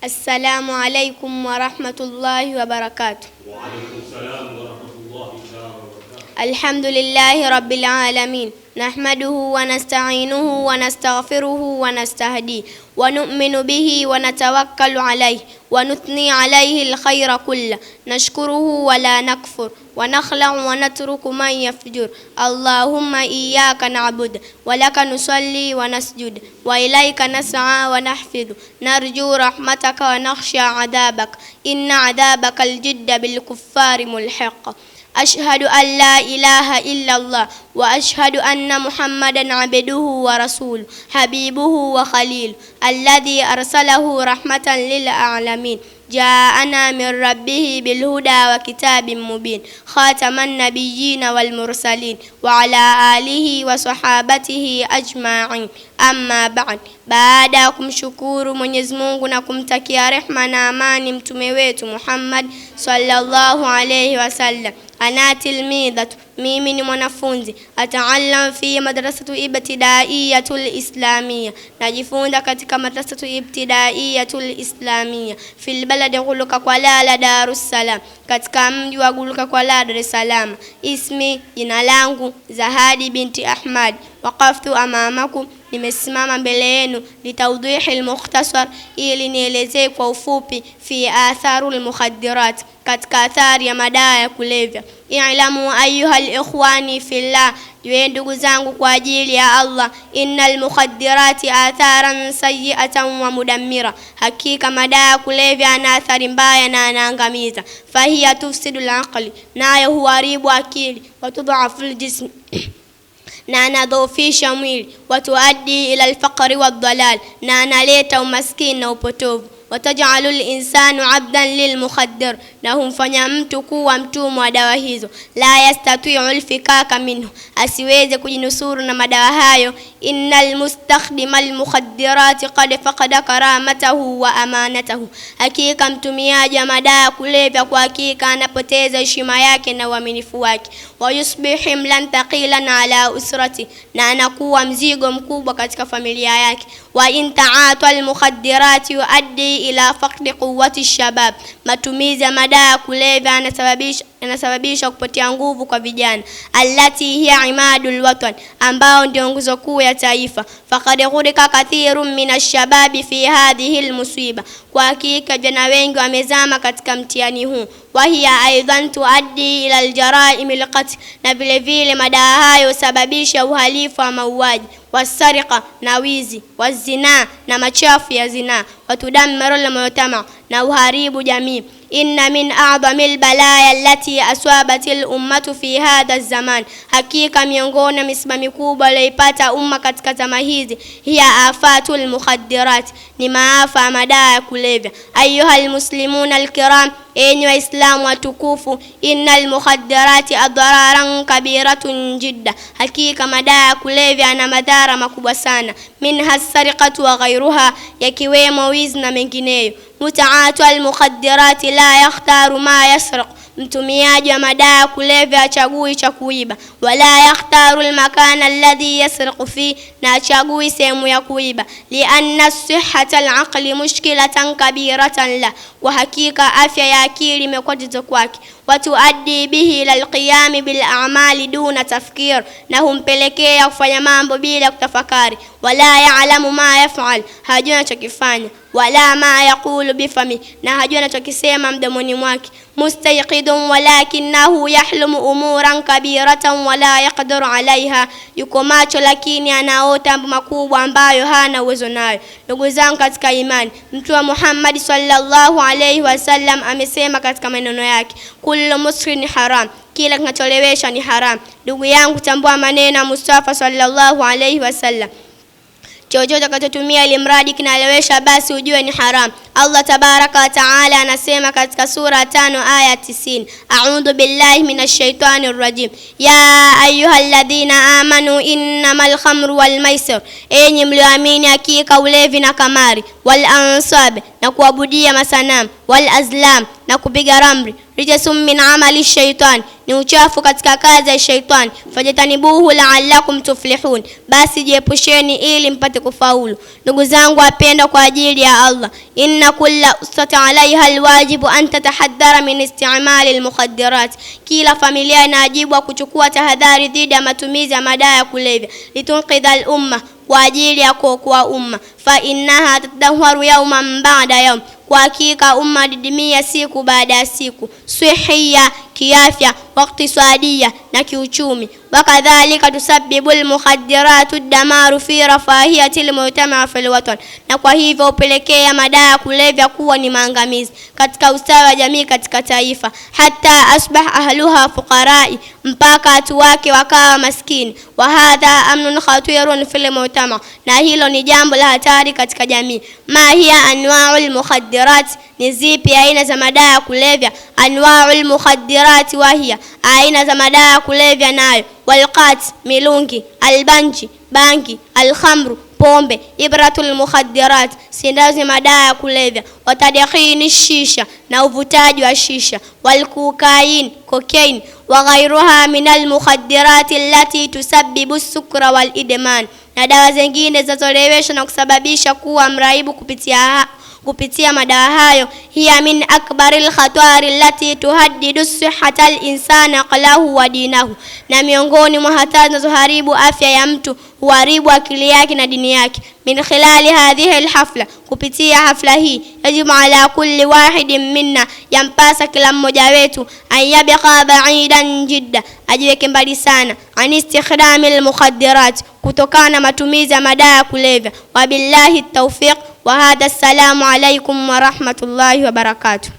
Assalamu alaikum wa rahmatullahi wa barakatuh. Wa alaikum salam wa rahmatullahi wa barakatuh. Alhamdulillahi rabbil alamin. Nahmaduhu wa nasta'inuhu wa nastaghfiruhu wa nastahdi wa nu'minu bihi wa natawakkalu alayhi wa nuthni alayhi alkhayra kullah. Nashkuruhu wa la nakfur wa nakhla'u wa natruku man yafjur. Allahumma iyyaka na'budu wa laka nusalli wa nasjud wa ilayka nas'a wa nahfidhu. Narju rahmataka wa nakhsha 'adabak. Inna 'adabaka al-jidda bil kuffari mulhiq. أشهد أن لا إله إلا الله وأشهد أن محمدا عبده ورسوله حبيبه وخليل الذي أرسله رحمة للعالمين جاءنا من ربه بالهدى وكتاب مبين خاتم النبيين والمرسلين وعلى آله وصحابته أجمعين. Amma ba'd, baada ya kumshukuru Mwenyezi Mungu na kumtakia rehma na amani mtume wetu Muhammad sallallahu alayhi wasallam. Ana tilmidhatu, mimi ni mwanafunzi, ataallam fi madrasatu ibtidaiyatul islamiyya, najifunza katika madrasatu ibtidaiyatul islamiyya fil balad Guluka Kwalala Darus Salam, katika mji wa Guluka Kwalala Dar es Salaam. Ismi, jina langu Zahadi binti Ahmad. Waqaftu amamakum, nimesimama mbele yenu, litawdihi almukhtasar, ili nielezee kwa ufupi, fi atharul mukhaddirat, katika athari ya madawa ya kulevya. I'lamu ayyuhal ikhwani fillah, jueni ndugu zangu kwa ajili ya Allah, innal mukhaddirati atharan sayyi'atan wa mudammira, hakika madawa ya kulevya yana athari mbaya na yanaangamiza. Fahiya tufsidul aqli, nayo huharibu akili, wa tudhaful jism, na anadhoofisha mwili, watuaddi ila alfaqri wadhalal, na analeta umaskini na upotovu. Watajalu al-insanu 'abdan lilmukhaddir, na humfanya mtu kuwa mtumwa wa dawa hizo. La yastati'u al-fikaka minhu, asiweze kujinusuru na madawa hayo. Innal mustakhdima al-mukhaddirati qad faqada karamatahu wa amanatahu, hakika mtumiaji wa madawa kulevya kwa hakika anapoteza heshima yake na uaminifu wake. Wa yusbihu lan taqilan ala usrati, na anakuwa mzigo mkubwa katika familia yake. Wa in ta'ata al-mukhaddirati yuaddi ila faqdi quwwati shabab, matumizi ya madawa kulevya yanasababisha kupotea nguvu kwa vijana. Allati hiya imadul watan, ambao ndio nguzo kuu ya taifa. Faqad ghurika kathirun minash shababi fi hadhihi almusiba, kwa hakika vijana wengi wamezama katika mtihani huu. Wa hiya aidan tuaddi ila aljaraim alqatl, na vile vile madawa hayo sababisha uhalifu wa mauaji, wasariqa na wizi, wazina na machafu ya zina, watudammiru almujtama, na uharibu jamii. Inna min a'dhamil balaya allati aswabatil ummatu fi hadha az-zaman, hakika miongoni misiba mikubwa iliyoipata umma katika zama hizi, hiya afatul mukhaddirat, ni maafa ya madawa ya kulevya. Ayyuhal muslimuna alkiram, enyi waislamu watukufu, innal mukhaddirati adraran kabiratun jidda, hakika madawa ya kulevya yana madhara makubwa sana. Minha as-sariqatu wa ghayruha, yakiwemo wizi na mengineyo. Mutaatu al-mukhaddirati la yakhtaru ma yasriq, mtumiaji wa madawa kulevya achagui cha kuiba. Wala yakhtaru al-makana alladhi yasriqu fi, na achagui sehemu ya kuiba. Lianna sihhata al-aqli mushkilatan kabiratan la, kwa hakika afya ya akili imekuwa tatizo kwake. Watuaddi bihi ila al-qiyam bil a'mali duna tafkir, na humpelekea kufanya mambo bila kutafakari. Wala ya'lamu ma yaf'al, hajui anachokifanya. Wala ma yaqulu bifami, na hajui anachokisema mdomoni mwake. Mustayqidun walakinahu yahlumu umuran kabiratan wala yaqdiru alaiha, yuko macho lakini anaota mambo makubwa ambayo hana uwezo nayo. Ndugu zangu katika imani, Mtume Muhammad sallallahu alayhi wasallam amesema katika maneno yake, kullu muskrin haram, kila kinacholewesha ni haram. Ndugu yangu, tambua maneno ya Mustafa sallallahu alayhi wasallam, chochote utakachotumia ili mradi kinalewesha basi ujue ni haram. Allah tabaraka wa taala anasema katika sura 5 aya 90, a'udhu billahi minash shaitanir rajim, ya ayyuhalladhina amanu innamal khamru wal maisir, enyi mlioamini hakika ulevi na kamari, wal ansab, na kuabudia masanamu, wal azlam, na kupiga ramli, rijsun min amali shaitan, ni uchafu katika kazi ya shaitan. Fajtanibuhu la'allakum tuflihun, basi jiepusheni ili mpate kufaulu. Ndugu zangu wapendwa kwa ajili ya Allah, inna kulla ustati alaiha alwajibu an tatahaddara min isti'mali almukhaddirat, kila familia inajibu kuchukua tahadhari dhidi ya matumizi ya madawa ya kulevya. Litunqidha al-umma, kwa ajili ya kuokoa umma. Fa innaha tatadahharu yawman ba'da yawm, kwa hakika umma didimia siku baada ya siku. Swihia, kiafya, waqtisadia, na kiuchumi. Wakadhalika tusabbibu almukhaddiratu damaru fi rafahiyati almujtama fil watan, na kwa hivyo upelekea madawa ya kulevya kuwa ni maangamizi katika ustawi wa jamii katika taifa. Hatta asbah ahluha fuqarai, mpaka watu wake wakawa maskini. Wa hadha amnun khatirun fil mujtama, na hilo ni jambo la hatari katika jamii. Ma hiya anwa'ul mukhaddirat, ni zipi aina za madawa ya kulevya? Anwa'ul mukhaddirat wahiya, aina za madawa ya kulevya nayo: walqat, milungi; albanji, bangi; alkhamru, pombe; ibratul mukhaddirat, sindazi madawa ya kulevya; watadkhini shisha, na uvutaji wa shisha; walkukain, cocaine; wa ghayruha min almukhaddirat allati tusabbibu as-sukra wal idman, na dawa zingine zinazolewesha na kusababisha kuwa mraibu kupitia madawa hayo. Hiya min akbaril khatari allati tuhaddidu sihhata al-insana aqlahu wa dinahu, na miongoni mwa hatari zinazoharibu afya ya mtu, huharibu akili yake na dini yake. Min khilali hadhihi alhafla, kupitia hafla hii, yajibu ala kulli wahidin minna, yampasa kila mmoja wetu, ayabqa ba'idan jidda, ajiweke mbali sana, an istikhdamil mukhaddirat, kutokana na matumizi ya madawa ya kulevya. Wabillahi tawfiq. Wa hadha, assalamu alaykum wa rahmatullahi wa barakatuh.